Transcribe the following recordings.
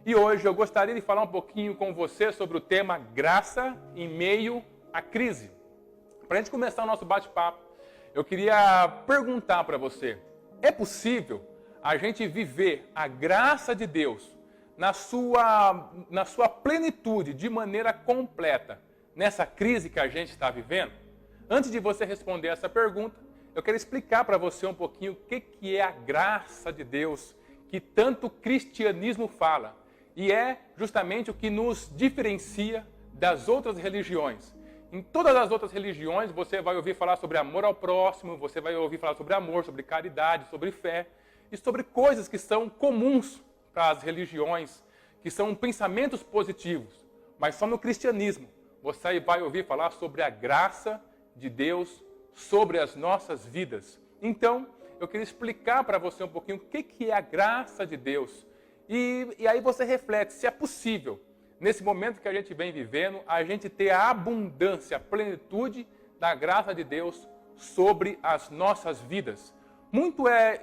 E hoje eu gostaria de falar um pouquinho com você sobre o tema graça em meio à crise. Para a gente começar o nosso bate-papo, eu queria perguntar para você, é possível a gente viver a graça de Deus na sua plenitude, de maneira completa, nessa crise que a gente está vivendo? Antes de você responder essa pergunta, eu quero explicar para você um pouquinho o que é a graça de Deus, que tanto o cristianismo fala. E é justamente o que nos diferencia das outras religiões. Em todas as outras religiões, você vai ouvir falar sobre amor ao próximo, você vai ouvir falar sobre amor, sobre caridade, sobre fé, e sobre coisas que são comuns para as religiões, que são pensamentos positivos. Mas só no cristianismo você vai ouvir falar sobre a graça de Deus sobre as nossas vidas. Então, eu queria explicar para você um pouquinho o que é a graça de Deus. E aí você reflete se é possível, nesse momento que a gente vem vivendo, a gente ter a abundância, a plenitude da graça de Deus sobre as nossas vidas. Muito é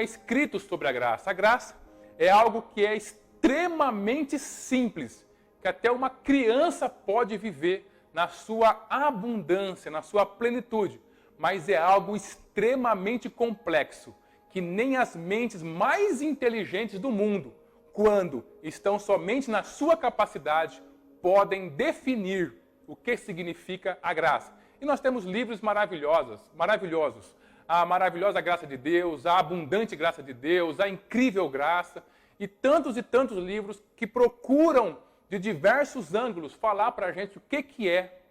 escrito sobre a graça. A graça é algo que é extremamente simples, que até uma criança pode viver na sua abundância, na sua plenitude. Mas é algo extremamente complexo, que nem as mentes mais inteligentes do mundo, quando estão somente na sua capacidade, podem definir o que significa a graça. E nós temos livros maravilhosos. A maravilhosa graça de Deus, a abundante graça de Deus, a incrível graça, e tantos livros que procuram, de diversos ângulos, falar para a gente o que é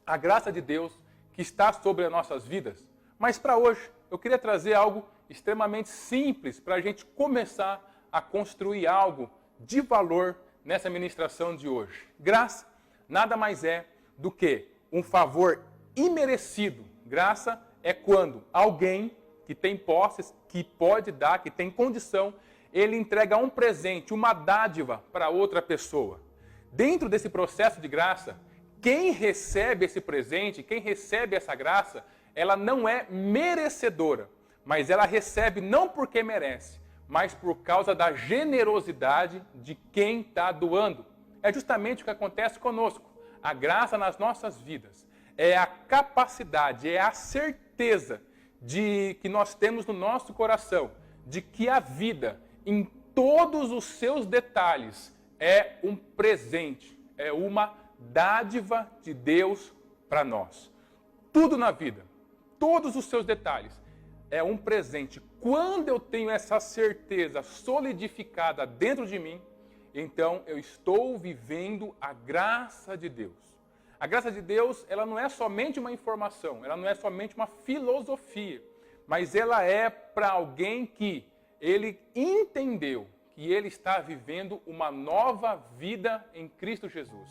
a graça de Deus que está sobre as nossas vidas. Mas para hoje, eu queria trazer algo extremamente simples para a gente começar a construir algo de valor nessa ministração de hoje. Graça nada mais é do que um favor imerecido. Graça é quando alguém que tem posses, que pode dar, que tem condição, ele entrega um presente, uma dádiva para outra pessoa. Dentro desse processo de graça, quem recebe esse presente, quem recebe essa graça, ela não é merecedora, mas ela recebe não porque merece, mas por causa da generosidade de quem está doando. É justamente o que acontece conosco. A graça nas nossas vidas é a capacidade, é a certeza que nós temos no nosso coração, de que a vida, em todos os seus detalhes, é um presente, é uma dádiva de Deus para nós. Tudo na vida, todos os seus detalhes, é um presente. Quando eu tenho essa certeza solidificada dentro de mim, então eu estou vivendo a graça de Deus. A graça de Deus, ela não é somente uma informação, ela não é somente uma filosofia, mas ela é para alguém que ele entendeu que ele está vivendo uma nova vida em Cristo Jesus.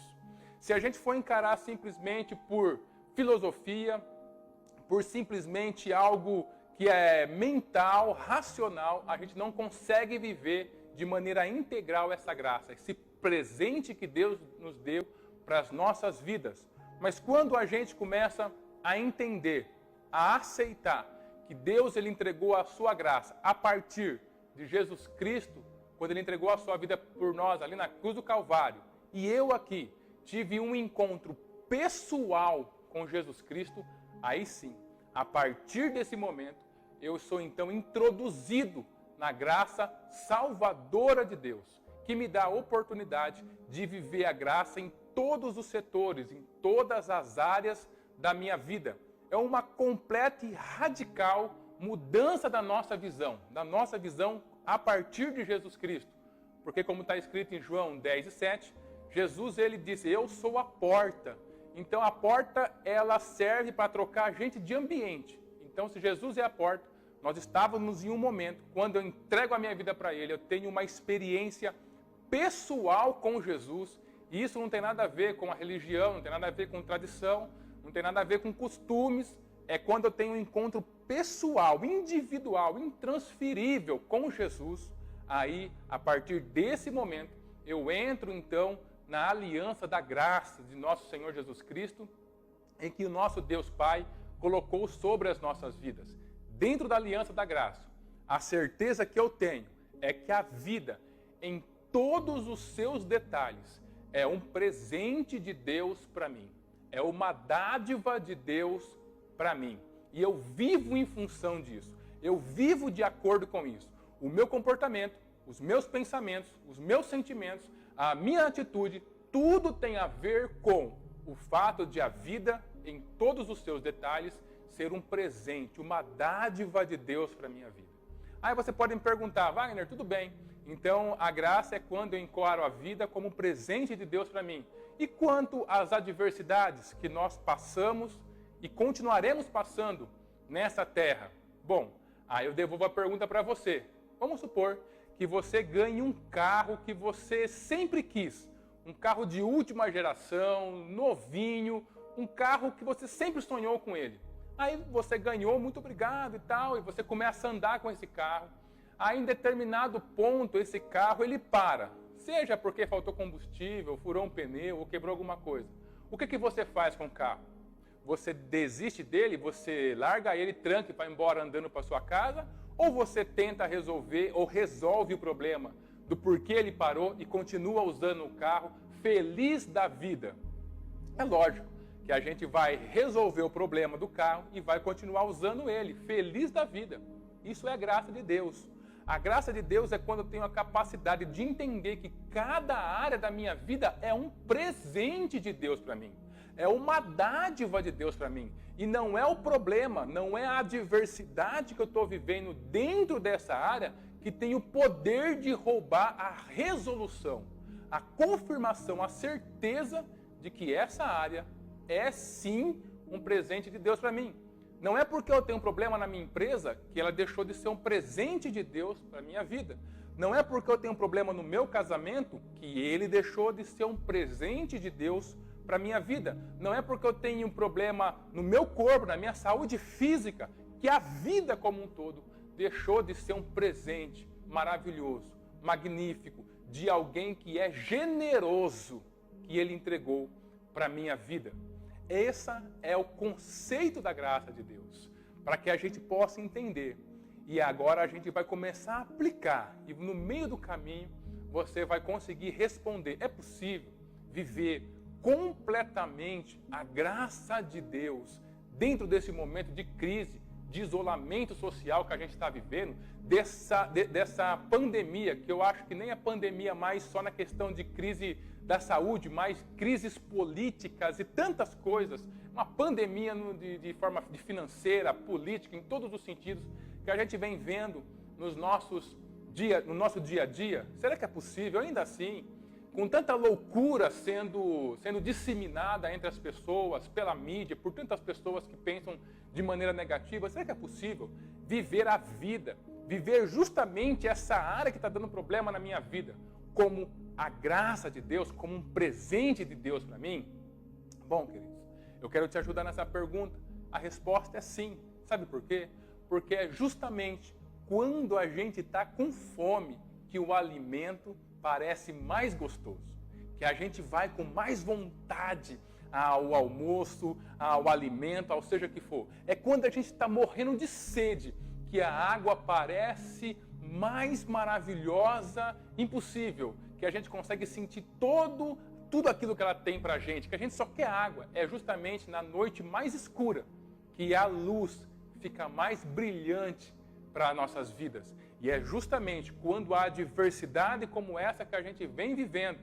Se a gente for encarar simplesmente por filosofia, por simplesmente algo que é mental, racional, a gente não consegue viver de maneira integral essa graça, esse presente que Deus nos deu para as nossas vidas. Mas quando a gente começa a entender, a aceitar que Deus ele entregou a sua graça a partir de Jesus Cristo, quando ele entregou a sua vida por nós ali na cruz do Calvário, e eu aqui tive um encontro pessoal com Jesus Cristo, aí sim, a partir desse momento, eu sou então introduzido na graça salvadora de Deus, que me dá a oportunidade de viver a graça em todos os setores, em todas as áreas da minha vida. É uma completa e radical mudança da nossa visão a partir de Jesus Cristo. Porque como está escrito em João 10:7, Jesus ele disse, eu sou a porta. Então a porta ela serve para trocar a gente de ambiente. Então se Jesus é a porta, nós estávamos em um momento, quando eu entrego a minha vida para Ele, eu tenho uma experiência pessoal com Jesus, e isso não tem nada a ver com a religião, não tem nada a ver com tradição, não tem nada a ver com costumes, é quando eu tenho um encontro pessoal, individual, intransferível com Jesus, aí, a partir desse momento, eu entro então na aliança da graça de nosso Senhor Jesus Cristo, em que o nosso Deus Pai colocou sobre as nossas vidas. Dentro da aliança da graça, a certeza que eu tenho é que a vida em todos os seus detalhes, é um presente de Deus para mim. É uma dádiva de Deus para mim. E eu vivo em função disso. Eu vivo de acordo com isso. O meu comportamento, os meus pensamentos, os meus sentimentos, a minha atitude, tudo tem a ver com o fato de a vida, em todos os seus detalhes, ser um presente, uma dádiva de Deus para a minha vida. Aí você pode me perguntar, Wagner, tudo bem, então a graça é quando eu encaro a vida como um presente de Deus para mim. E quanto às adversidades que nós passamos e continuaremos passando nessa terra? Bom, aí eu devolvo a pergunta para você. Vamos supor que você ganhe um carro que você sempre quis, um carro de última geração, novinho, um carro que você sempre sonhou com ele. Aí você ganhou, muito obrigado e tal, e você começa a andar com esse carro. Aí em determinado ponto esse carro ele para, seja porque faltou combustível, furou um pneu ou quebrou alguma coisa. O que você faz com o carro? Você desiste dele, você larga ele, tranca e vai embora andando para sua casa? Ou você tenta resolver ou resolve o problema do porquê ele parou e continua usando o carro feliz da vida? É lógico que a gente vai resolver o problema do carro e vai continuar usando ele, feliz da vida. Isso é a graça de Deus. A graça de Deus é quando eu tenho a capacidade de entender que cada área da minha vida é um presente de Deus para mim. É uma dádiva de Deus para mim. E não é o problema, não é a adversidade que eu estou vivendo dentro dessa área que tem o poder de roubar a resolução, a confirmação, a certeza de que essa área é sim um presente de Deus para mim. Não é porque eu tenho um problema na minha empresa que ela deixou de ser um presente de Deus para a minha vida. Não é porque eu tenho um problema no meu casamento que ele deixou de ser um presente de Deus para a minha vida. Não é porque eu tenho um problema no meu corpo, na minha saúde física, que a vida como um todo deixou de ser um presente maravilhoso, magnífico, de alguém que é generoso, que ele entregou para a minha vida. Esse é o conceito da graça de Deus, para que a gente possa entender. E agora a gente vai começar a aplicar, e no meio do caminho você vai conseguir responder. É possível viver completamente a graça de Deus dentro desse momento de crise, de isolamento social que a gente está vivendo, dessa pandemia, que eu acho que nem a pandemia mais só na questão de crise da saúde, mas crises políticas e tantas coisas, uma pandemia de forma financeira, política, em todos os sentidos, que a gente vem vendo no nosso dia a dia. Será que é possível, ainda assim, com tanta loucura sendo disseminada entre as pessoas, pela mídia, por tantas pessoas que pensam de maneira negativa, será que é possível viver a vida, viver justamente essa área que está dando problema na minha vida, como a graça de Deus, como um presente de Deus para mim? Bom, queridos, eu quero te ajudar nessa pergunta. A resposta é sim. Sabe por quê? Porque é justamente quando a gente está com fome que o alimento parece mais gostoso, que a gente vai com mais vontade ao almoço, ao alimento, ao seja que for. É quando a gente está morrendo de sede que a água parece mais maravilhosa, impossível, que a gente consegue sentir tudo aquilo que ela tem para a gente, que a gente só quer água. É justamente na noite mais escura que a luz fica mais brilhante para nossas vidas. E é justamente quando a adversidade como essa que a gente vem vivendo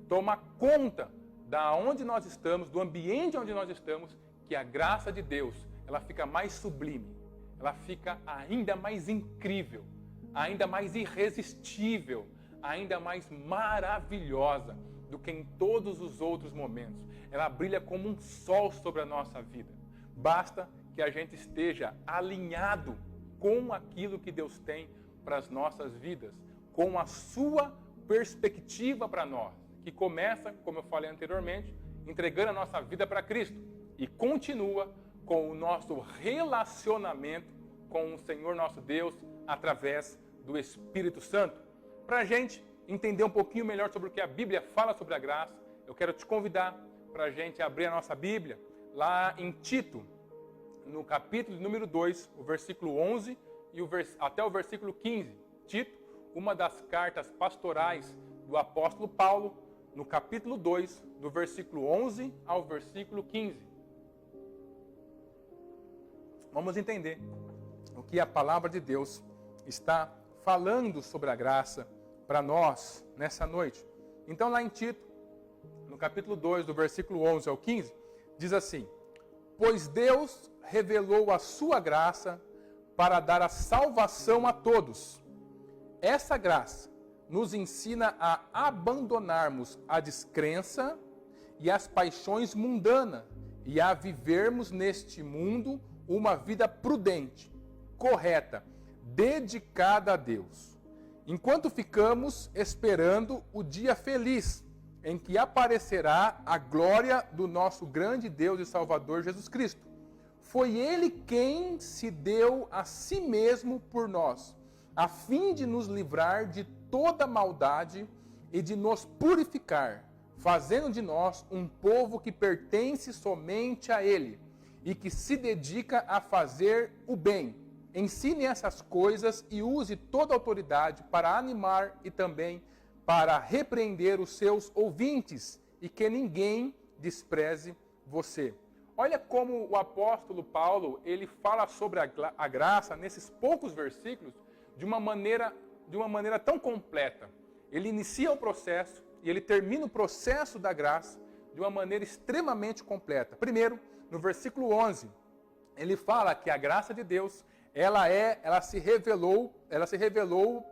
toma conta da onde nós estamos, do ambiente onde nós estamos, que a graça de Deus, ela fica mais sublime, ela fica ainda mais incrível, ainda mais irresistível, ainda mais maravilhosa do que em todos os outros momentos. Ela brilha como um sol sobre a nossa vida. Basta que a gente esteja alinhado com aquilo que Deus tem para as nossas vidas, com a sua perspectiva para nós, que começa, como eu falei anteriormente, entregando a nossa vida para Cristo e continua com o nosso relacionamento com o Senhor nosso Deus através do Espírito Santo. Para a gente entender um pouquinho melhor sobre o que a Bíblia fala sobre a graça, eu quero te convidar para a gente abrir a nossa Bíblia lá em Tito, no capítulo número 2, o versículo 11 e até o versículo 15. Tito, uma das cartas pastorais do do apóstolo Paulo, no capítulo 2, do versículo 11 ao versículo 15. Vamos entender o que a palavra de Deus está falando sobre a graça para nós nessa noite. Então, lá em Tito, no capítulo 2, do versículo 11 ao 15, diz assim: pois Deus revelou a sua graça para dar a salvação a todos. Essa graça nos ensina a abandonarmos a descrença e as paixões mundanas e a vivermos neste mundo uma vida prudente, correta, dedicada a Deus, enquanto ficamos esperando o dia feliz em que aparecerá a glória do nosso grande Deus e Salvador Jesus Cristo. Foi Ele quem se deu a si mesmo por nós, a fim de nos livrar de toda maldade e de nos purificar, fazendo de nós um povo que pertence somente a Ele e que se dedica a fazer o bem. Ensine essas coisas e use toda a autoridade para animar e também para repreender os seus ouvintes, e que ninguém despreze você. Olha como o apóstolo Paulo, ele fala sobre a graça nesses poucos versículos de uma maneira tão completa. Ele inicia o processo e ele termina o processo da graça de uma maneira extremamente completa. Primeiro, no versículo 11, ele fala que a graça de Deus, ela se revelou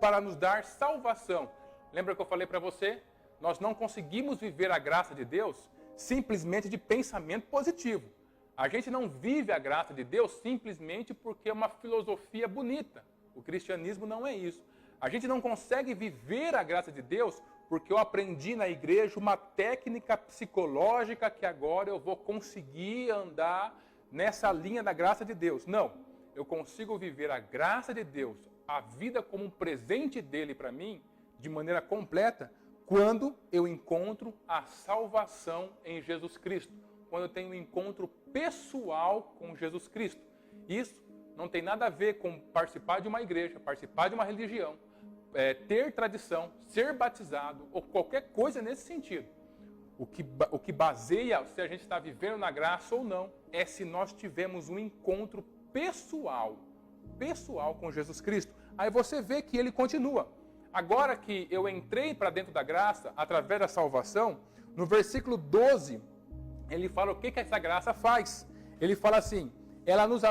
para nos dar salvação. Lembra que eu falei para você? Nós não conseguimos viver a graça de Deus simplesmente de pensamento positivo. A gente não vive a graça de Deus simplesmente porque é uma filosofia bonita. O cristianismo não é isso. A gente não consegue viver a graça de Deus porque eu aprendi na igreja uma técnica psicológica que agora eu vou conseguir andar nessa linha da graça de Deus. Não, eu consigo viver a graça de Deus, a vida como um presente dele para mim, de maneira completa, quando eu encontro a salvação em Jesus Cristo, quando eu tenho um encontro pessoal com Jesus Cristo. Isso não tem nada a ver com participar de uma igreja, participar de uma religião, ter tradição, ser batizado ou qualquer coisa nesse sentido. O que baseia se a gente está vivendo na graça ou não é se nós tivermos um encontro pessoal com Jesus Cristo. Aí você vê que ele continua. Agora que eu entrei para dentro da graça, através da salvação, no versículo 12, ele fala o que essa graça faz. Ele fala assim: ela nos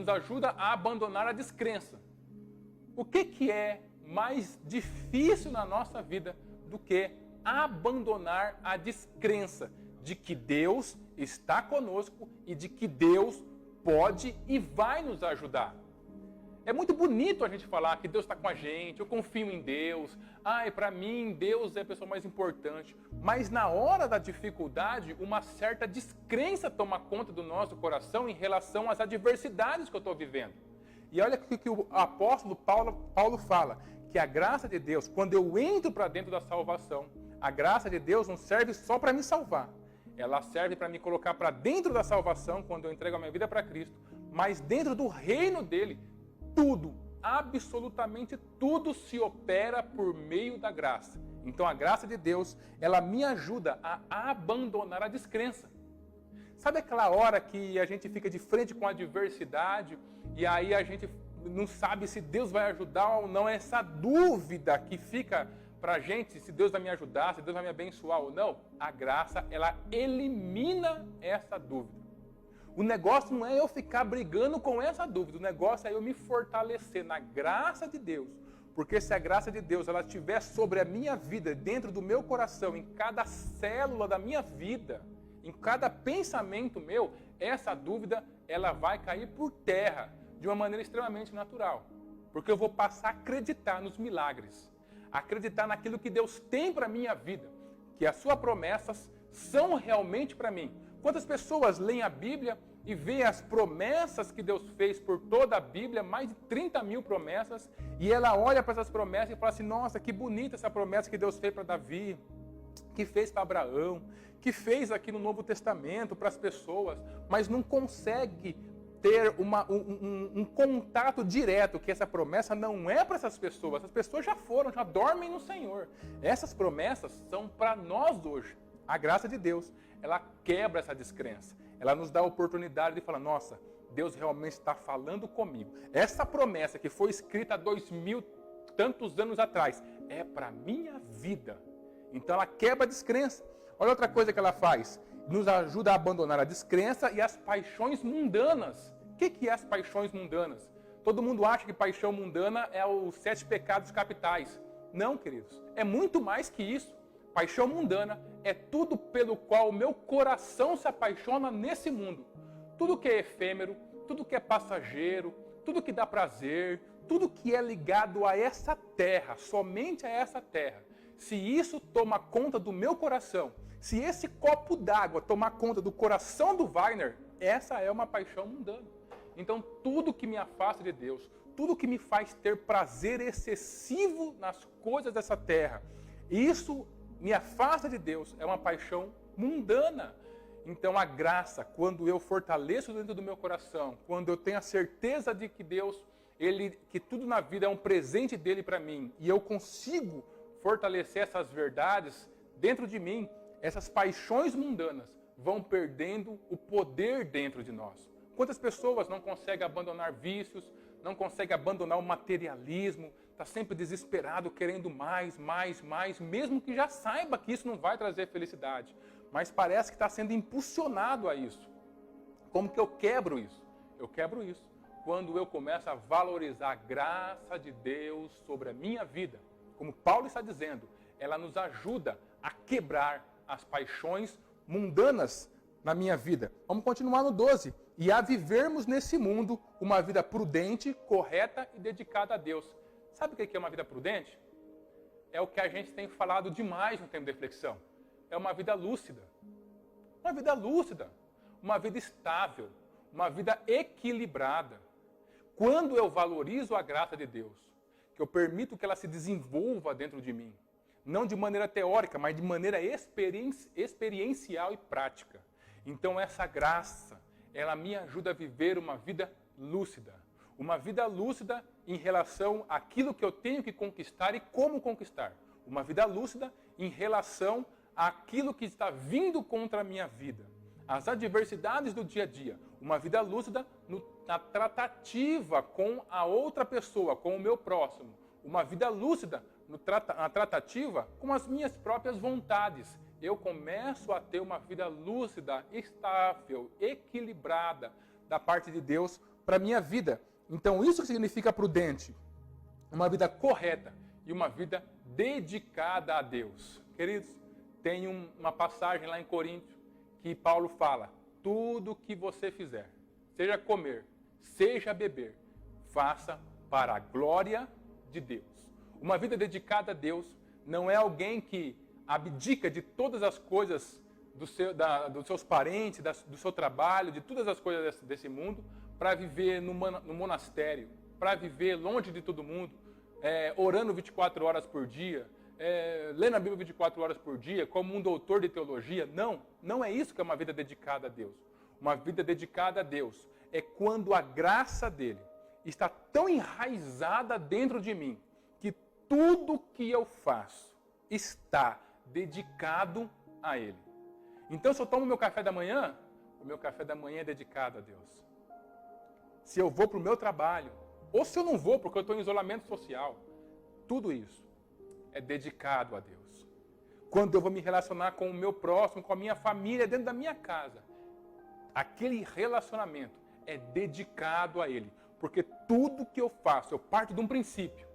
ajuda a abandonar a descrença. O que é mais difícil na nossa vida do que abandonar a descrença de que Deus está conosco e de que Deus pode e vai nos ajudar? É muito bonito a gente falar que Deus está com a gente, eu confio em Deus, para mim Deus é a pessoa mais importante. Mas na hora da dificuldade, uma certa descrença toma conta do nosso coração em relação às adversidades que eu estou vivendo. E olha o que o apóstolo Paulo fala, que a graça de Deus, quando eu entro para dentro da salvação, a graça de Deus não serve só para me salvar. Ela serve para me colocar para dentro da salvação, quando eu entrego a minha vida para Cristo, mas dentro do reino dele, tudo, absolutamente tudo se opera por meio da graça. Então a graça de Deus, ela me ajuda a abandonar a descrença. Sabe aquela hora que a gente fica de frente com a adversidade e aí a gente não sabe se Deus vai ajudar ou não? Essa dúvida que fica pra gente, se Deus vai me ajudar, se Deus vai me abençoar ou não. A graça, ela elimina essa dúvida. O negócio não é eu ficar brigando com essa dúvida, o negócio é eu me fortalecer na graça de Deus. Porque se a graça de Deus ela estiver sobre a minha vida, dentro do meu coração, em cada célula da minha vida, em cada pensamento meu, essa dúvida ela vai cair por terra de uma maneira extremamente natural. Porque eu vou passar a acreditar nos milagres, acreditar naquilo que Deus tem para a minha vida, que as suas promessas são realmente para mim. Quantas pessoas leem a Bíblia e veem as promessas que Deus fez por toda a Bíblia, mais de 30 mil promessas, e ela olha para essas promessas e fala assim: nossa, que bonita essa promessa que Deus fez para Davi, que fez para Abraão, que fez aqui no Novo Testamento para as pessoas, mas não consegue ter um contato direto, que essa promessa não é para essas pessoas já foram, já dormem no Senhor. Essas promessas são para nós hoje. A graça de Deus, ela quebra essa descrença. Ela nos dá a oportunidade de falar, nossa, Deus realmente está falando comigo. Essa promessa que foi escrita há 2000 tantos anos atrás, é para a minha vida. Então ela quebra a descrença. Olha outra coisa que ela faz. Nos ajuda a abandonar a descrença e as paixões mundanas. O que é as paixões mundanas? Todo mundo acha que paixão mundana é os 7 pecados capitais. Não, queridos. É muito mais que isso. Paixão mundana é tudo pelo qual o meu coração se apaixona nesse mundo. Tudo que é efêmero, tudo que é passageiro, tudo que dá prazer, tudo que é ligado a essa terra, somente a essa terra. Se isso toma conta do meu coração, se esse copo d'água tomar conta do coração do Weiner, essa é uma paixão mundana. Então, tudo que me afasta de Deus, tudo que me faz ter prazer excessivo nas coisas dessa terra, isso me afasta de Deus, é uma paixão mundana. Então, a graça, quando eu fortaleço dentro do meu coração, quando eu tenho a certeza de que Deus, que tudo na vida é um presente dele para mim, e eu consigo fortalecer essas verdades dentro de mim, essas paixões mundanas vão perdendo o poder dentro de nós. Quantas pessoas não conseguem abandonar vícios, não conseguem abandonar o materialismo, está sempre desesperado, querendo mais, mesmo que já saiba que isso não vai trazer felicidade. Mas parece que está sendo impulsionado a isso. Como que eu quebro isso? Eu quebro isso quando eu começo a valorizar a graça de Deus sobre a minha vida. Como Paulo está dizendo, ela nos ajuda a quebrar as paixões mundanas na minha vida. Vamos continuar no 12. E a vivermos nesse mundo uma vida prudente, correta e dedicada a Deus. Sabe o que é uma vida prudente? É o que a gente tem falado demais no tempo de reflexão. É uma vida lúcida. Uma vida lúcida. Uma vida estável. Uma vida equilibrada. Quando eu valorizo a graça de Deus, que eu permito que ela se desenvolva dentro de mim, não de maneira teórica, mas de maneira experiencial e prática. Então essa graça, ela me ajuda a viver uma vida lúcida. Uma vida lúcida em relação àquilo que eu tenho que conquistar e como conquistar. Uma vida lúcida em relação àquilo que está vindo contra a minha vida. As adversidades do dia a dia. Uma vida lúcida na tratativa com a outra pessoa, com o meu próximo. Uma vida lúcida na tratativa com as minhas próprias vontades. Eu começo a ter uma vida lúcida, estável, equilibrada da parte de Deus para a minha vida. Então isso significa prudente. Uma vida correta e uma vida dedicada a Deus. Queridos, tem uma passagem lá em Coríntios que Paulo fala, tudo que você fizer, seja comer, seja beber, faça para a glória de Deus. Uma vida dedicada a Deus não é alguém que abdica de todas as coisas dos seus parentes, do seu trabalho, de todas as coisas desse mundo, para viver no monastério, para viver longe de todo mundo, orando 24 horas por dia, lendo a Bíblia 24 horas por dia, como um doutor de teologia. Não é isso que é uma vida dedicada a Deus. Uma vida dedicada a Deus é quando a graça dele está tão enraizada dentro de mim, que tudo que eu faço está dedicado a ele. Então, se eu tomo meu café da manhã, o meu café da manhã é dedicado a Deus. Se eu vou para o meu trabalho, ou se eu não vou porque eu estou em isolamento social, tudo isso é dedicado a Deus. Quando eu vou me relacionar com o meu próximo, com a minha família, dentro da minha casa, aquele relacionamento é dedicado a Ele. Porque tudo que eu faço, eu parto de um princípio,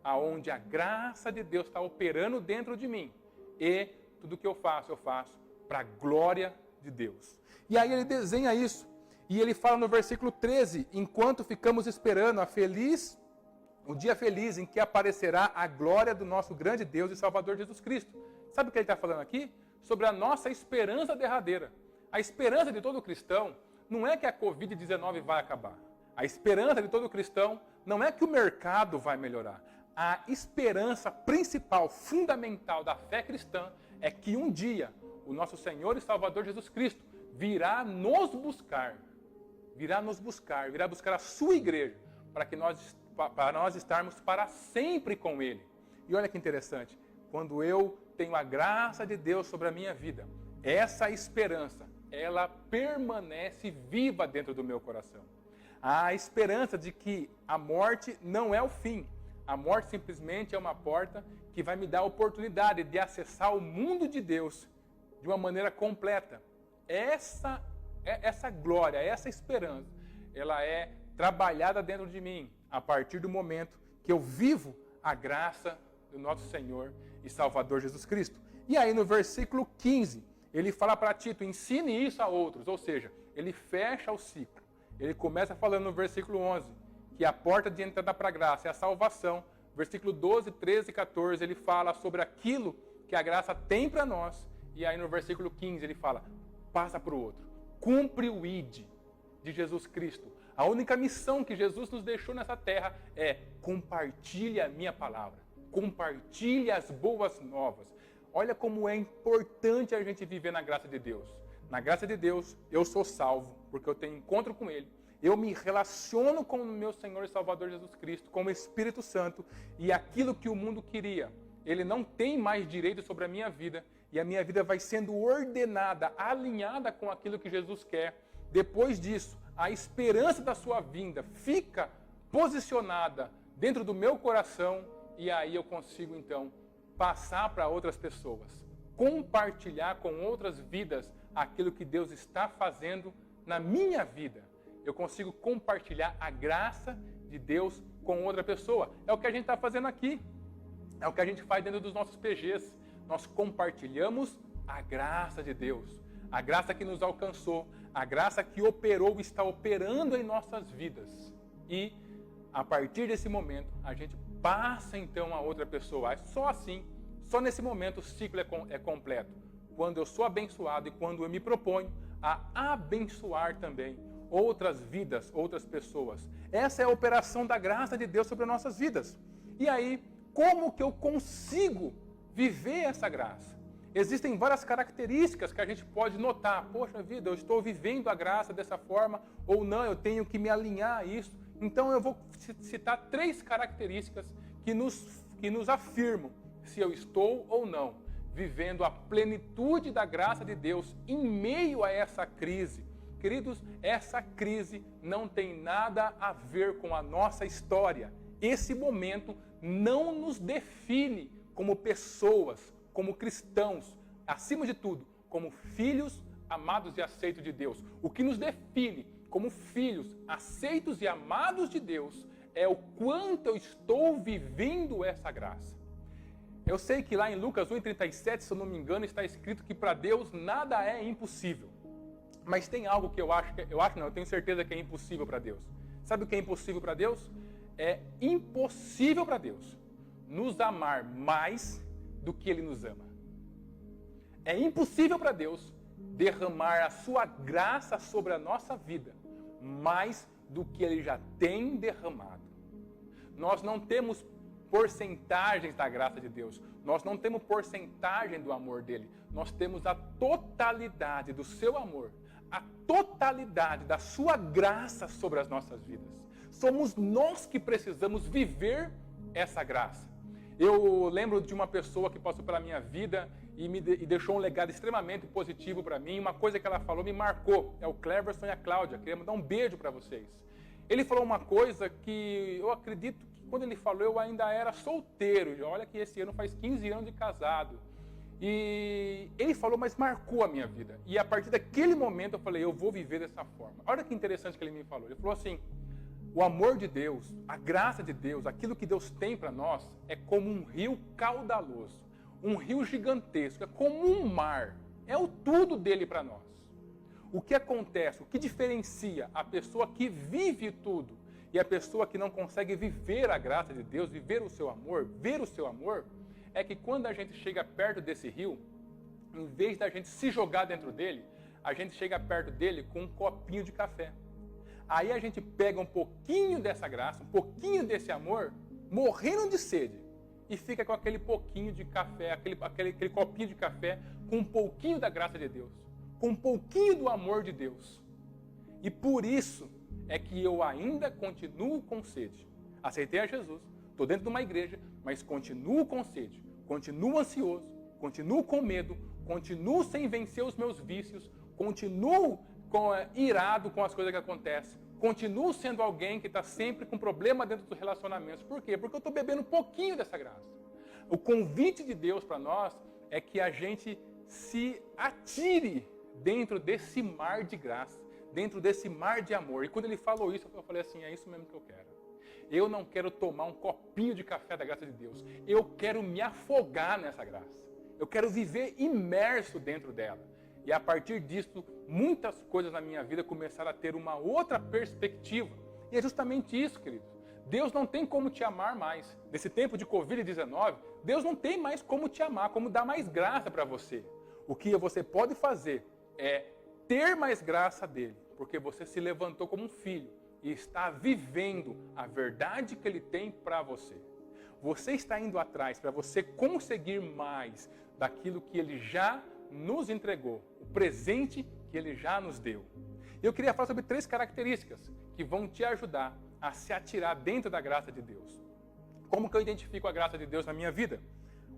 aonde a graça de Deus está operando dentro de mim. E tudo que eu faço para a glória de Deus. E aí ele desenha isso. E ele fala no versículo 13, enquanto ficamos esperando o dia feliz em que aparecerá a glória do nosso grande Deus e Salvador Jesus Cristo. Sabe o que ele está falando aqui? Sobre a nossa esperança derradeira. A esperança de todo cristão não é que a Covid-19 vai acabar. A esperança de todo cristão não é que o mercado vai melhorar. A esperança principal, fundamental da fé cristã é que um dia o nosso Senhor e Salvador Jesus Cristo virá nos buscar. virá nos buscar, virá buscar a sua igreja, para nós estarmos para sempre com Ele. E olha que interessante, quando eu tenho a graça de Deus sobre a minha vida, essa esperança, ela permanece viva dentro do meu coração. A esperança de que a morte não é o fim. A morte simplesmente é uma porta que vai me dar a oportunidade de acessar o mundo de Deus de uma maneira completa. Essa glória, essa esperança, ela é trabalhada dentro de mim a partir do momento que eu vivo a graça do nosso Senhor e Salvador Jesus Cristo. E aí no versículo 15, ele fala para Tito, ensine isso a outros, ou seja, ele fecha o ciclo. Ele começa falando no versículo 11, que a porta de entrada para a graça é a salvação. Versículo 12, 13 e 14, ele fala sobre aquilo que a graça tem para nós. E aí no versículo 15 ele fala, passa para o outro. Cumpre o ID de Jesus Cristo. A única missão que Jesus nos deixou nessa terra é compartilhe a minha palavra. Compartilhe as boas novas. Olha como é importante a gente viver na graça de Deus. Na graça de Deus, eu sou salvo, porque eu tenho encontro com Ele. Eu me relaciono com o meu Senhor e Salvador Jesus Cristo, com o Espírito Santo, e aquilo que o mundo queria, ele não tem mais direito sobre a minha vida, e a minha vida vai sendo ordenada, alinhada com aquilo que Jesus quer. Depois disso, a esperança da sua vinda fica posicionada dentro do meu coração, e aí eu consigo então passar para outras pessoas, compartilhar com outras vidas aquilo que Deus está fazendo na minha vida. Eu consigo compartilhar a graça de Deus com outra pessoa. É o que a gente está fazendo aqui. É o que a gente faz dentro dos nossos PGs. Nós compartilhamos a graça de Deus. A graça que nos alcançou. A graça que operou e está operando em nossas vidas. E, a partir desse momento, a gente passa então a outra pessoa. Só assim, só nesse momento o ciclo é completo. Quando eu sou abençoado e quando eu me proponho a abençoar também outras vidas, outras pessoas. Essa é a operação da graça de Deus sobre as nossas vidas. E aí, como que eu consigo viver essa graça? Existem várias características que a gente pode notar. Poxa vida, eu estou vivendo a graça dessa forma, ou não, eu tenho que me alinhar a isso. Então eu vou citar 3 características que nos afirmam se eu estou ou não vivendo a plenitude da graça de Deus em meio a essa crise. Queridos, essa crise não tem nada a ver com a nossa história. Esse momento não nos define como pessoas, como cristãos, acima de tudo, como filhos amados e aceitos de Deus. O que nos define como filhos aceitos e amados de Deus é o quanto eu estou vivendo essa graça. Eu sei que lá em Lucas 1,37, se eu não me engano, está escrito que para Deus nada é impossível. Mas tem algo que eu tenho certeza que é impossível para Deus. Sabe o que é impossível para Deus? É impossível para Deus nos amar mais do que Ele nos ama. É impossível para Deus derramar a sua graça sobre a nossa vida mais do que Ele já tem derramado. Nós não temos porcentagens da graça de Deus. Nós não temos porcentagem do amor dele. Nós temos a totalidade do seu amor, a totalidade da sua graça sobre as nossas vidas. Somos nós que precisamos viver essa graça. Eu lembro de uma pessoa que passou pela minha vida e deixou um legado extremamente positivo para mim. Uma coisa que ela falou me marcou. É o Cleverson e a Cláudia. Queria mandar um beijo para vocês. Ele falou uma coisa que eu acredito que quando ele falou eu ainda era solteiro. Olha que esse ano faz 15 anos de casado. E ele falou, mas marcou a minha vida. E a partir daquele momento eu falei, eu vou viver dessa forma. Olha que interessante que ele me falou. Ele falou assim, o amor de Deus, a graça de Deus, aquilo que Deus tem para nós é como um rio caudaloso, um rio gigantesco, é como um mar, é o tudo dele para nós. O que acontece, o que diferencia a pessoa que vive tudo e a pessoa que não consegue viver a graça de Deus, viver o seu amor, ver o seu amor, é que quando a gente chega perto desse rio, em vez da gente se jogar dentro dele, a gente chega perto dele com um copinho de café. Aí a gente pega um pouquinho dessa graça, um pouquinho desse amor, morrendo de sede, e fica com aquele pouquinho de café, aquele copinho de café, com um pouquinho da graça de Deus, com um pouquinho do amor de Deus. E por isso é que eu ainda continuo com sede. Aceitei a Jesus, estou dentro de uma igreja, mas continuo com sede, continuo ansioso, continuo com medo, continuo sem vencer os meus vícios, continuo irado com as coisas que acontecem, continuo sendo alguém que está sempre com problema dentro dos relacionamentos. Por quê? Porque eu estou bebendo um pouquinho dessa graça. O convite de Deus para nós é que a gente se atire dentro desse mar de graça, dentro desse mar de amor. E quando ele falou isso, eu falei assim, é isso mesmo que eu quero. Eu não quero tomar um copinho de café da graça de Deus. Eu quero me afogar nessa graça. Eu quero viver imerso dentro dela. E a partir disso, muitas coisas na minha vida começaram a ter uma outra perspectiva. E é justamente isso, queridos. Deus não tem como te amar mais. Nesse tempo de Covid-19, Deus não tem mais como te amar, como dar mais graça para você. O que você pode fazer é ter mais graça dele, porque você se levantou como um filho e está vivendo a verdade que ele tem para você. Você está indo atrás para você conseguir mais daquilo que ele já nos entregou, o presente que ele já nos deu. Eu queria falar sobre 3 características que vão te ajudar a se atirar dentro da graça de Deus. Como que eu identifico a graça de Deus na minha vida?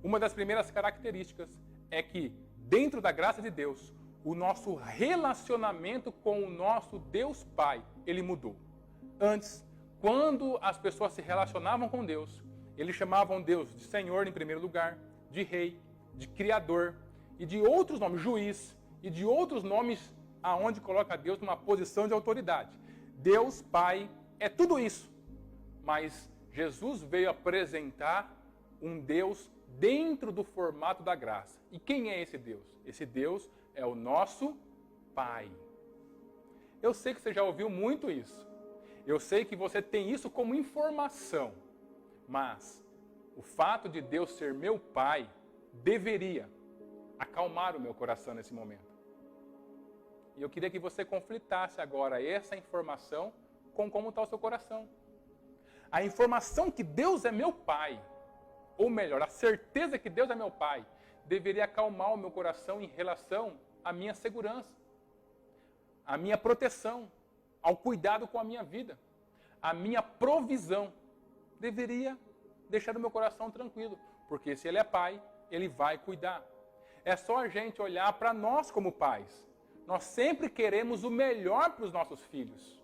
Uma das primeiras características é que, dentro da graça de Deus, o nosso relacionamento com o nosso Deus Pai, ele mudou. Antes, quando as pessoas se relacionavam com Deus, eles chamavam Deus de Senhor em primeiro lugar, de Rei, de Criador e de outros nomes, Juiz, e de outros nomes aonde coloca Deus numa posição de autoridade. Deus Pai é tudo isso, mas Jesus veio apresentar um Deus dentro do formato da graça. E quem é esse Deus? Esse Deus é o nosso Pai. Eu sei que você já ouviu muito isso. Eu sei que você tem isso como informação. Mas o fato de Deus ser meu Pai deveria acalmar o meu coração nesse momento. E eu queria que você conflitasse agora essa informação com como está o seu coração. A informação que Deus é meu Pai, ou melhor, a certeza que Deus é meu Pai, deveria acalmar o meu coração em relação à minha segurança, à minha proteção, ao cuidado com a minha vida, à minha provisão. Deveria deixar o meu coração tranquilo, porque se Ele é Pai, Ele vai cuidar. É só a gente olhar para nós como pais. Nós sempre queremos o melhor para os nossos filhos.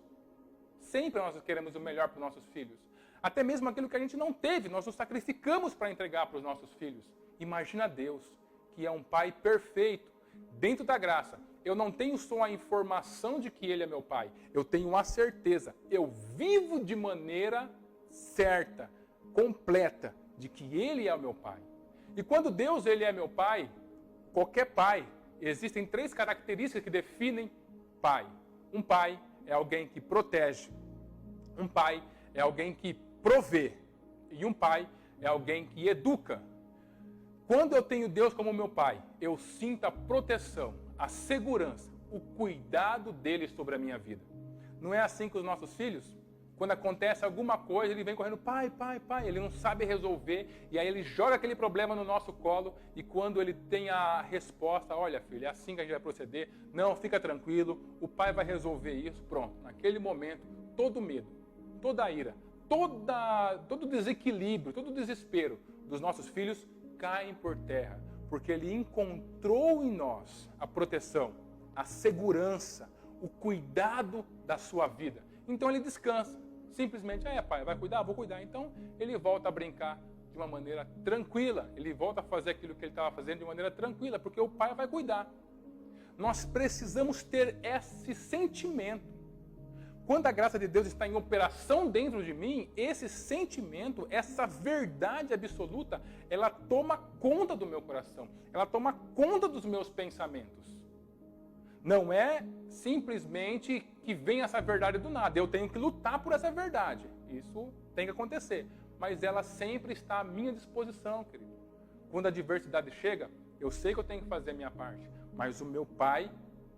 Sempre nós queremos o melhor para os nossos filhos. Até mesmo aquilo que a gente não teve, nós nos sacrificamos para entregar para os nossos filhos. Imagina Deus, que é um Pai perfeito, dentro da graça. Eu não tenho só a informação de que Ele é meu Pai, eu tenho a certeza, eu vivo de maneira certa, completa, de que Ele é o meu Pai. E quando Deus Ele é meu Pai, qualquer pai, existem 3 características que definem pai. Um pai é alguém que protege, um pai é alguém que provê e um pai é alguém que educa. Quando eu tenho Deus como meu Pai, eu sinto a proteção, a segurança, o cuidado dele sobre a minha vida. Não é assim com os nossos filhos? Quando acontece alguma coisa, ele vem correndo, pai, pai, pai. Ele não sabe resolver e aí ele joga aquele problema no nosso colo e quando ele tem a resposta, olha filho, é assim que a gente vai proceder. Não, fica tranquilo, o pai vai resolver isso. Pronto, naquele momento, todo medo, toda a ira, todo o desequilíbrio, todo o desespero dos nossos filhos caem por terra, porque ele encontrou em nós a proteção, a segurança, o cuidado da sua vida. Então ele descansa, simplesmente, pai, vai cuidar? Vou cuidar. Então ele volta a brincar de uma maneira tranquila, ele volta a fazer aquilo que ele estava fazendo de maneira tranquila, porque o pai vai cuidar. Nós precisamos ter esse sentimento. Quando a graça de Deus está em operação dentro de mim, esse sentimento, essa verdade absoluta, ela toma conta do meu coração, ela toma conta dos meus pensamentos. Não é simplesmente que vem essa verdade do nada, eu tenho que lutar por essa verdade, isso tem que acontecer, mas ela sempre está à minha disposição, querido. Quando a adversidade chega, eu sei que eu tenho que fazer a minha parte, mas o meu Pai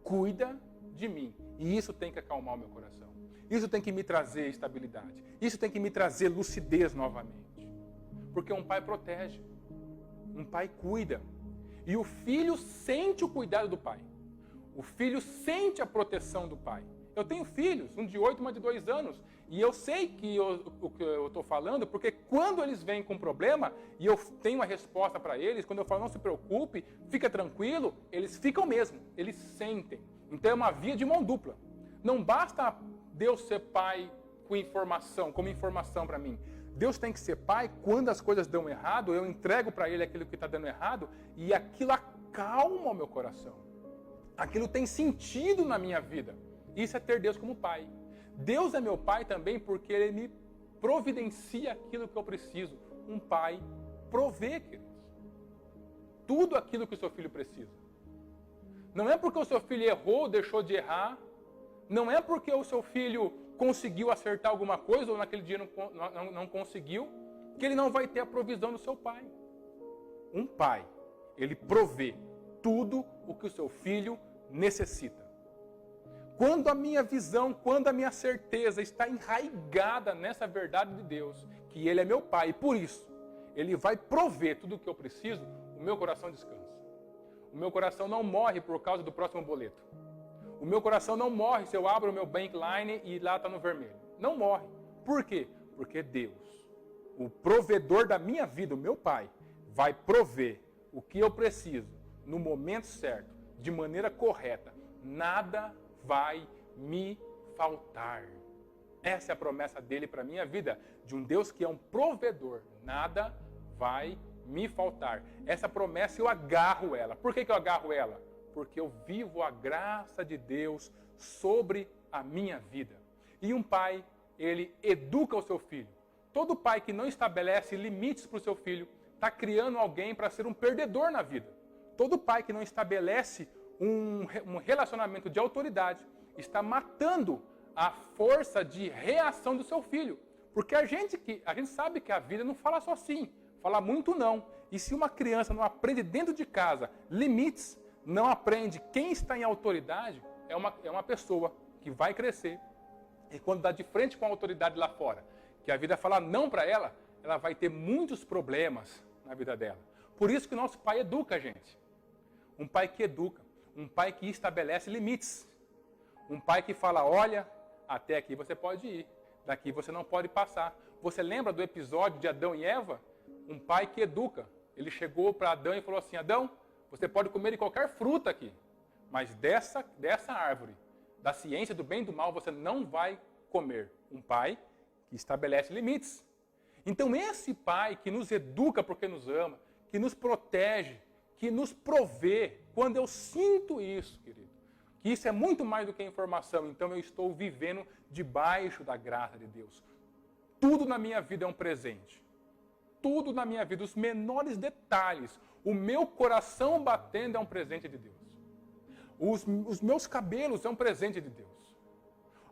cuida de mim, e isso tem que acalmar o meu coração. Isso tem que me trazer estabilidade. Isso tem que me trazer lucidez novamente. Porque um pai protege. Um pai cuida. E o filho sente o cuidado do pai. O filho sente a proteção do pai. Eu tenho filhos, um de 8 e uma de 2 anos. E eu sei o que eu estou falando, porque quando eles vêm com problema e eu tenho uma resposta para eles, quando eu falo não se preocupe, fica tranquilo, eles ficam mesmo, eles sentem. Então é uma via de mão dupla. Não basta Deus ser pai como informação para mim. Deus tem que ser pai quando as coisas dão errado, eu entrego para ele aquilo que está dando errado e aquilo acalma o meu coração. Aquilo tem sentido na minha vida. Isso é ter Deus como pai. Deus é meu pai também porque ele me providencia aquilo que eu preciso. Um pai provê, queridos. Tudo aquilo que o seu filho precisa. Não é porque o seu filho errou, deixou de errar. Não é porque o seu filho conseguiu acertar alguma coisa ou naquele dia não conseguiu, que ele não vai ter a provisão do seu pai. Um pai, ele provê tudo o que o seu filho necessita. Quando a minha visão, quando a minha certeza está enraigada nessa verdade de Deus, que Ele é meu Pai, e por isso Ele vai prover tudo o que eu preciso, o meu coração descansa. O meu coração não morre por causa do próximo boleto. O meu coração não morre se eu abro o meu Bankline e lá está no vermelho. Não morre. Por quê? Porque Deus, o provedor da minha vida, o meu Pai, vai prover o que eu preciso no momento certo, de maneira correta. Nada vai me faltar. Essa é a promessa dele para a minha vida, de um Deus que é um provedor. Nada vai me faltar. Essa promessa eu agarro ela. Por que eu agarro ela? Porque eu vivo a graça de Deus sobre a minha vida. E um pai, ele educa o seu filho. Todo pai que não estabelece limites para o seu filho está criando alguém para ser um perdedor na vida. Todo pai que não estabelece um relacionamento de autoridade está matando a força de reação do seu filho. Porque a gente sabe que a vida não fala só assim, fala muito não. E se uma criança não aprende dentro de casa limites, não aprende quem está em autoridade, é uma pessoa que vai crescer. E quando dá de frente com a autoridade lá fora, que a vida fala não para ela, ela vai ter muitos problemas na vida dela. Por isso que o nosso pai educa a gente. Um pai que educa. Um pai que estabelece limites. Um pai que fala, olha, até aqui você pode ir, daqui você não pode passar. Você lembra do episódio de Adão e Eva? Um pai que educa. Ele chegou para Adão e falou assim, Adão, você pode comer de qualquer fruta aqui, mas dessa árvore, da ciência do bem e do mal, você não vai comer. Um pai que estabelece limites. Então esse pai que nos educa porque nos ama, que nos protege, que nos provê, quando eu sinto isso, querido, que isso é muito mais do que informação, então eu estou vivendo debaixo da graça de Deus. Tudo na minha vida é um presente. Tudo na minha vida, os menores detalhes, o meu coração batendo é um presente de Deus. Os meus cabelos é um presente de Deus.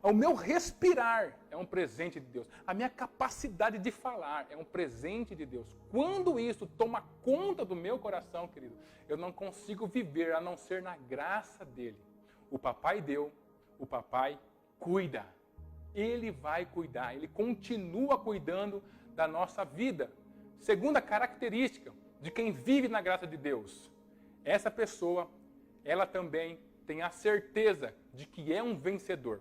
O meu respirar é um presente de Deus. A minha capacidade de falar é um presente de Deus. Quando isso toma conta do meu coração, querido, eu não consigo viver a não ser na graça dele. O papai deu, o papai cuida. Ele vai cuidar, ele continua cuidando da nossa vida. Segunda característica de quem vive na graça de Deus. Essa pessoa, ela também tem a certeza de que é um vencedor.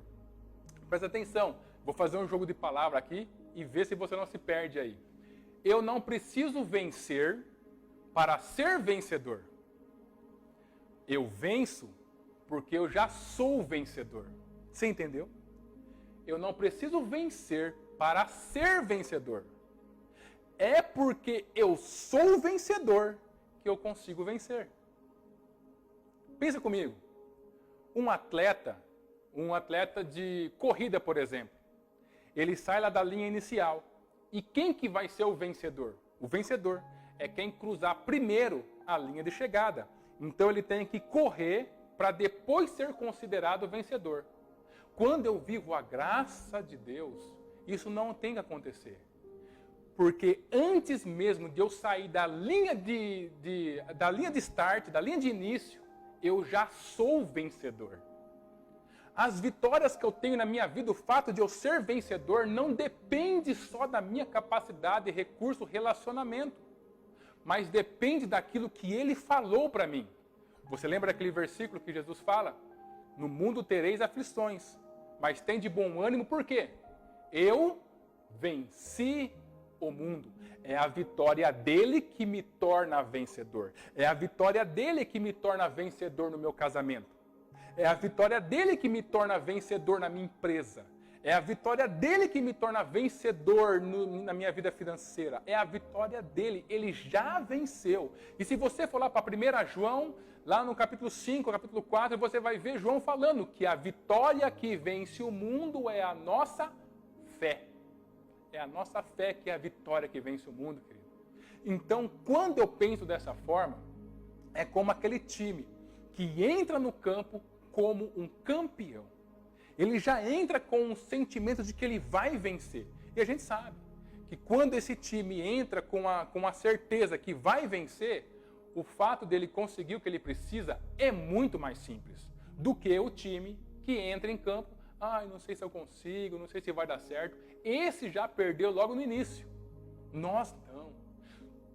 Presta atenção, vou fazer um jogo de palavra aqui e ver se você não se perde aí. Eu não preciso vencer para ser vencedor. Eu venço porque eu já sou vencedor. Você entendeu? Eu não preciso vencer para ser vencedor. É porque eu sou vencedor que eu consigo vencer. Pensa comigo. Um atleta de corrida, por exemplo, ele sai lá da linha inicial. E quem que vai ser o vencedor? O vencedor é quem cruzar primeiro a linha de chegada. Então ele tem que correr para depois ser considerado vencedor. Quando eu vivo a graça de Deus, isso não tem que acontecer. Porque antes mesmo de eu sair da linha de start, da linha de início, eu já sou vencedor. As vitórias que eu tenho na minha vida, o fato de eu ser vencedor, não depende só da minha capacidade, recurso, relacionamento. Mas depende daquilo que Ele falou para mim. Você lembra daquele versículo que Jesus fala? No mundo tereis aflições, mas tem de bom ânimo, por quê? Eu venci o mundo. É a vitória dele que me torna vencedor. É a vitória dele que me torna vencedor no meu casamento. É a vitória dele que me torna vencedor na minha empresa. É a vitória dele que me torna vencedor na minha vida financeira. É a vitória dele. Ele já venceu. E se você for lá para 1 João, lá no capítulo 5, capítulo 4, você vai ver João falando que a vitória que vence o mundo é a nossa fé. É a nossa fé que é a vitória que vence o mundo, querido. Então, quando eu penso dessa forma, é como aquele time que entra no campo como um campeão. Ele já entra com um sentimento de que ele vai vencer. E a gente sabe que quando esse time entra com a certeza que vai vencer, o fato dele conseguir o que ele precisa é muito mais simples do que o time que entra em campo. Não sei se eu consigo, não sei se vai dar certo. Esse já perdeu logo no início. Nós não.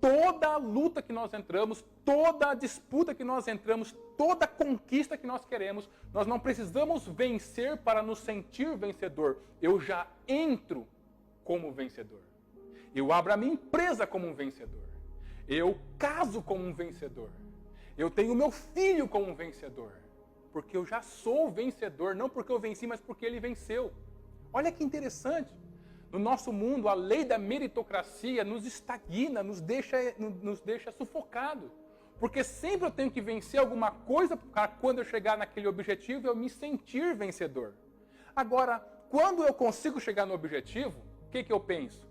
Toda a luta que nós entramos, toda a disputa que nós entramos, toda a conquista que nós queremos, nós não precisamos vencer para nos sentir vencedor. Eu já entro como vencedor. Eu abro a minha empresa como um vencedor. Eu caso como um vencedor. Eu tenho meu filho como um vencedor. Porque eu já sou vencedor, não porque eu venci, mas porque ele venceu. Olha que interessante. No nosso mundo, a lei da meritocracia nos estagna, nos deixa sufocado. Porque sempre eu tenho que vencer alguma coisa para quando eu chegar naquele objetivo eu me sentir vencedor. Agora, quando eu consigo chegar no objetivo, o que eu penso?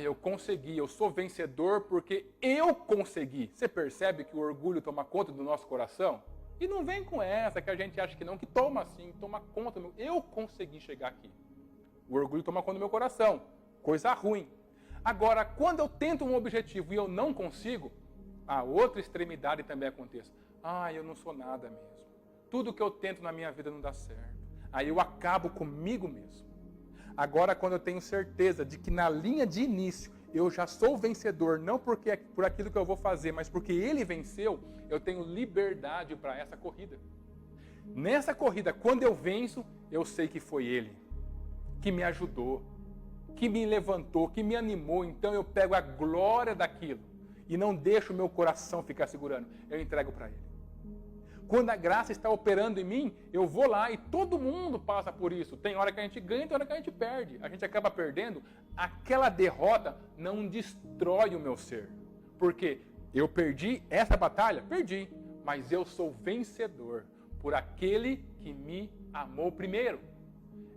Eu consegui, eu sou vencedor porque eu consegui. Você percebe que o orgulho toma conta do nosso coração? E não vem com essa que a gente acha que não, que toma sim, toma conta. Eu consegui chegar aqui. O orgulho toma conta do meu coração. Coisa ruim. Agora, quando eu tento um objetivo e eu não consigo, a outra extremidade também acontece. Eu não sou nada mesmo. Tudo que eu tento na minha vida não dá certo. Aí eu acabo comigo mesmo. Agora, quando eu tenho certeza de que na linha de início eu já sou vencedor, não porque por aquilo que eu vou fazer, mas porque ele venceu, eu tenho liberdade para essa corrida. Nessa corrida, quando eu venço, eu sei que foi ele que me ajudou, que me levantou, que me animou. Então eu pego a glória daquilo e não deixo o meu coração ficar segurando. Eu entrego para ele. Quando a graça está operando em mim, eu vou lá e todo mundo passa por isso. Tem hora que a gente ganha, tem hora que a gente perde. A gente acaba perdendo. Aquela derrota não destrói o meu ser. Porque eu perdi essa batalha? Perdi. Mas eu sou vencedor por aquele que me amou primeiro.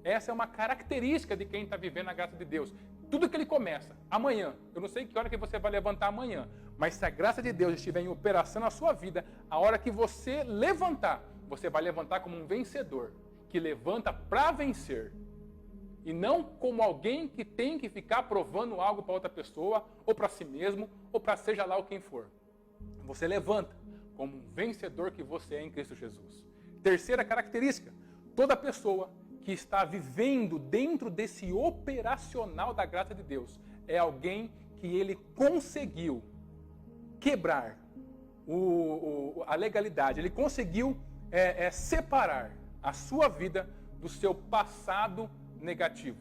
Essa é uma característica de quem está vivendo a graça de Deus. Tudo que ele começa, amanhã, eu não sei que hora que você vai levantar amanhã, mas se a graça de Deus estiver em operação na sua vida, a hora que você levantar, você vai levantar como um vencedor, que levanta para vencer. E não como alguém que tem que ficar provando algo para outra pessoa, ou para si mesmo, ou para seja lá o quem for. Você levanta como um vencedor que você é em Cristo Jesus. Terceira característica, toda pessoa que está vivendo dentro desse operacional da graça de Deus é alguém que ele conseguiu quebrar a legalidade, ele conseguiu separar a sua vida do seu passado negativo.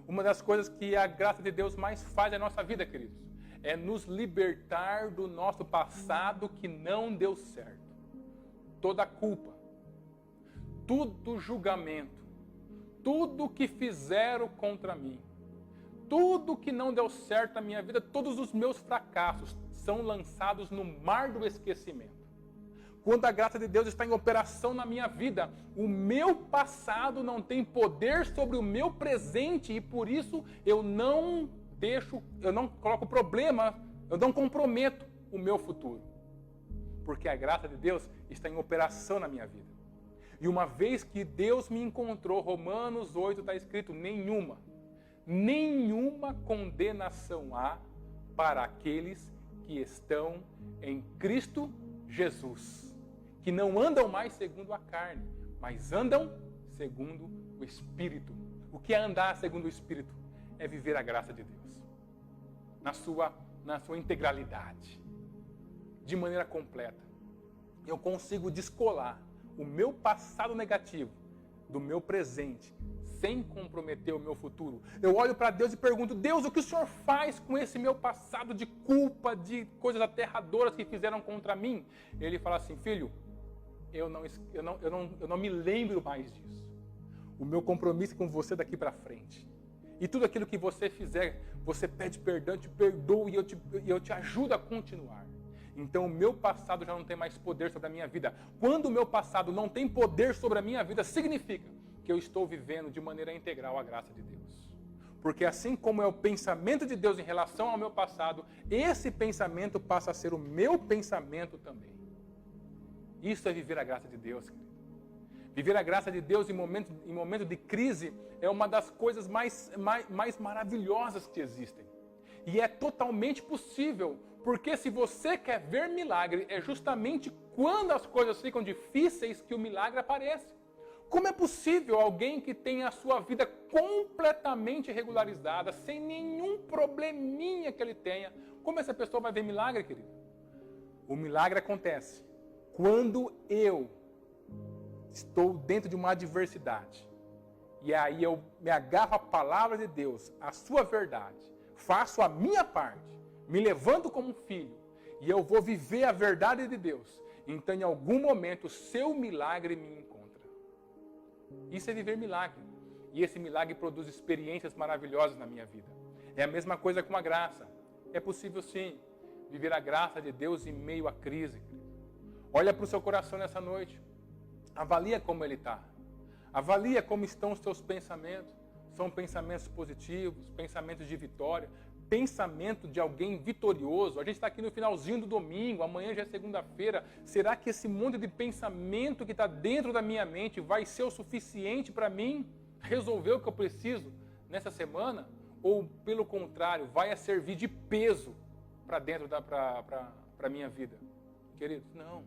Uma das coisas que a graça de Deus mais faz na nossa vida, queridos, é nos libertar do nosso passado que não deu certo. Toda culpa, todo julgamento, tudo que fizeram contra mim, tudo que não deu certo na minha vida, todos os meus fracassos são lançados no mar do esquecimento. Quando a graça de Deus está em operação na minha vida, o meu passado não tem poder sobre o meu presente e por isso eu não coloco problema, eu não comprometo o meu futuro. Porque a graça de Deus está em operação na minha vida. E uma vez que Deus me encontrou, Romanos 8 está escrito, nenhuma condenação há para aqueles que estão em Cristo Jesus, que não andam mais segundo a carne, mas andam segundo o Espírito. O que é andar segundo o Espírito? É viver a graça de Deus, na sua integralidade, de maneira completa. Eu consigo descolar o meu passado negativo do meu presente sem comprometer o meu futuro. Eu olho para Deus e pergunto, Deus, o que o Senhor faz com esse meu passado de culpa, de coisas aterradoras que fizeram contra mim? Ele fala assim, filho, eu não me lembro mais disso. O meu compromisso é com você daqui para frente. E tudo aquilo que você fizer, você pede perdão, te perdoa e eu te ajudo a continuar. Então o meu passado já não tem mais poder sobre a minha vida. Quando o meu passado não tem poder sobre a minha vida, significa que eu estou vivendo de maneira integral a graça de Deus. Porque assim como é o pensamento de Deus em relação ao meu passado, esse pensamento passa a ser o meu pensamento também. Isso é viver a graça de Deus, querido. Viver a graça de Deus em momento de crise é uma das coisas mais maravilhosas que existem. E é totalmente possível, porque se você quer ver milagre, é justamente quando as coisas ficam difíceis que o milagre aparece. Como é possível alguém que tem a sua vida completamente regularizada, sem nenhum probleminha que ele tenha, como essa pessoa vai ver milagre, querido? O milagre acontece quando eu estou dentro de uma adversidade. E aí eu me agarro à palavra de Deus, à sua verdade, faço a minha parte, me levanto como um filho e eu vou viver a verdade de Deus. Então, em algum momento, o seu milagre me encontra. Isso é viver milagre. E esse milagre produz experiências maravilhosas na minha vida. É a mesma coisa com a graça. É possível, sim, viver a graça de Deus em meio à crise. Olha para o seu coração nessa noite. Avalia como ele está. Avalia como estão os seus pensamentos. São pensamentos positivos, pensamentos de vitória, pensamento de alguém vitorioso. A gente está aqui no finalzinho do domingo, amanhã já é segunda-feira. Será que esse monte de pensamento que está dentro da minha mente vai ser o suficiente para mim resolver o que eu preciso nessa semana? Ou, pelo contrário, vai servir de peso para dentro para a minha vida? Queridos, não.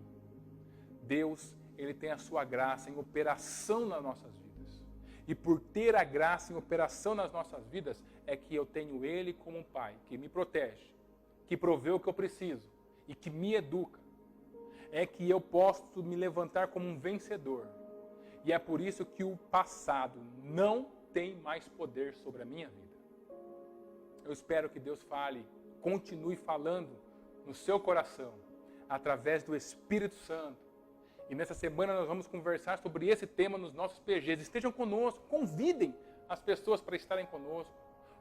Deus, Ele tem a sua graça em operação nas nossas vidas. E por ter a graça em operação nas nossas vidas, é que eu tenho Ele como um Pai, que me protege, que provê o que eu preciso e que me educa. É que eu posso me levantar como um vencedor. E é por isso que o passado não tem mais poder sobre a minha vida. Eu espero que Deus fale, continue falando no seu coração, através do Espírito Santo. E nessa semana nós vamos conversar sobre esse tema nos nossos PGs. Estejam conosco, convidem as pessoas para estarem conosco.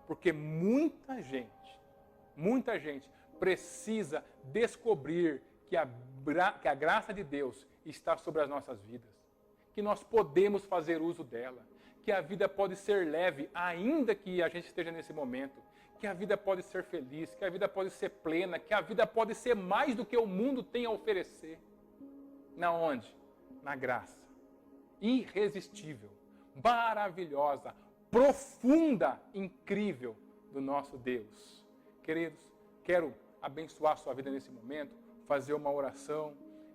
Porque muita gente precisa descobrir que a graça de Deus está sobre as nossas vidas. Que nós podemos fazer uso dela. Que a vida pode ser leve, ainda que a gente esteja nesse momento. Que a vida pode ser feliz, que a vida pode ser plena, que a vida pode ser mais do que o mundo tem a oferecer. Na onde? Na graça. Irresistível, maravilhosa, profunda, incrível do nosso Deus. Queridos, quero abençoar a sua vida nesse momento, fazer uma oração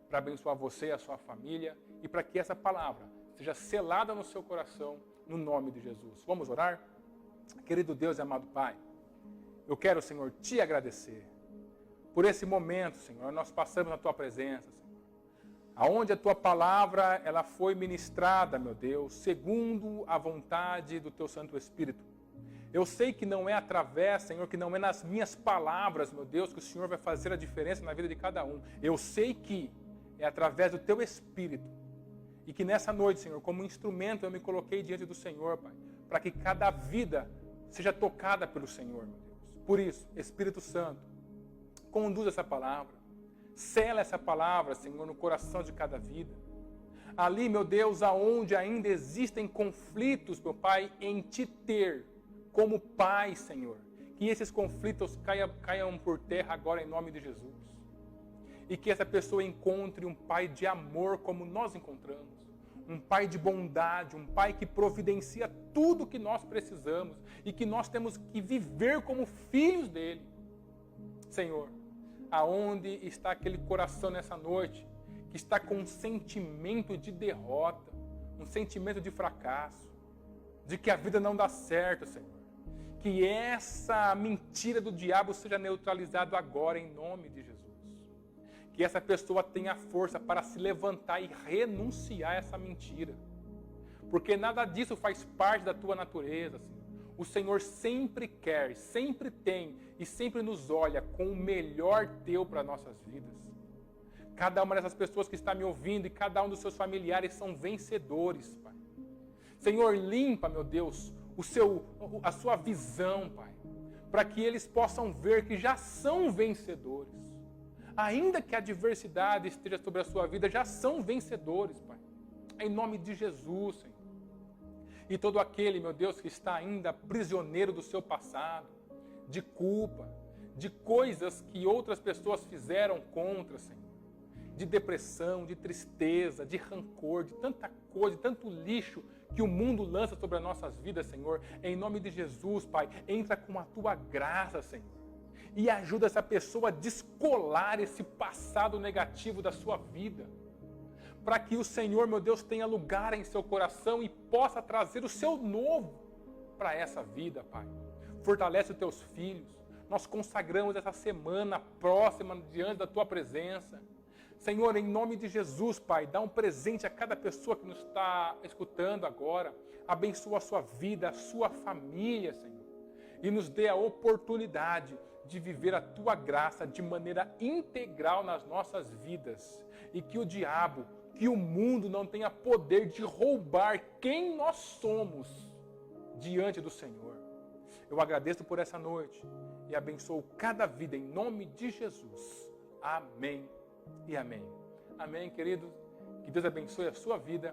para abençoar você e a sua família e para que essa palavra seja selada no seu coração, no nome de Jesus. Vamos orar? Querido Deus e amado Pai, eu quero, Senhor, te agradecer por esse momento, Senhor, nós passamos na tua presença, Senhor. Aonde a tua palavra ela foi ministrada, meu Deus, segundo a vontade do teu Santo Espírito. Eu sei que não é através, Senhor, que não é nas minhas palavras, meu Deus, que o Senhor vai fazer a diferença na vida de cada um. Eu sei que é através do teu Espírito. E que nessa noite, Senhor, como instrumento eu me coloquei diante do Senhor, Pai, para que cada vida seja tocada pelo Senhor, meu Deus. Por isso, Espírito Santo, conduz essa palavra. Sela essa palavra, Senhor, no coração de cada vida. Ali, meu Deus, aonde ainda existem conflitos, meu Pai, em te ter como Pai, Senhor. Que esses conflitos caiam por terra agora em nome de Jesus. E que essa pessoa encontre um Pai de amor como nós encontramos. Um Pai de bondade, um Pai que providencia tudo o que nós precisamos. E que nós temos que viver como filhos dele. Senhor, aonde está aquele coração nessa noite que está com um sentimento de derrota, um sentimento de fracasso, de que a vida não dá certo, Senhor. Que essa mentira do diabo seja neutralizada agora em nome de Jesus. Que essa pessoa tenha força para se levantar e renunciar a essa mentira. porque nada disso faz parte da tua natureza, Senhor. O Senhor sempre quer, sempre tem e sempre nos olha com o melhor teu para nossas vidas. Cada uma dessas pessoas que está me ouvindo e cada um dos seus familiares são vencedores, Pai. Senhor, limpa, meu Deus, a sua visão, Pai, para que eles possam ver que já são vencedores. Ainda que a adversidade esteja sobre a sua vida, já são vencedores, Pai. Em nome de Jesus, Senhor. E todo aquele, meu Deus, que está ainda prisioneiro do seu passado, de culpa, de coisas que outras pessoas fizeram contra, Senhor. De depressão, de tristeza, de rancor, de tanta coisa, de tanto lixo que o mundo lança sobre as nossas vidas, Senhor. Em nome de Jesus, Pai, entra com a tua graça, Senhor. E ajuda essa pessoa a descolar esse passado negativo da sua vida. Para que o Senhor, meu Deus, tenha lugar em seu coração e possa trazer o seu novo para essa vida, Pai. Fortalece os teus filhos. Nós consagramos essa semana próxima diante da tua presença. Senhor, em nome de Jesus, Pai, dá um presente a cada pessoa que nos está escutando agora. Abençoa a sua vida, a sua família, Senhor. E nos dê a oportunidade de viver a tua graça de maneira integral nas nossas vidas. E que o diabo, que o mundo não tenha poder de roubar quem nós somos diante do Senhor. Eu agradeço por essa noite e abençoo cada vida em nome de Jesus. Amém e amém. Amém, queridos. Que Deus abençoe a sua vida.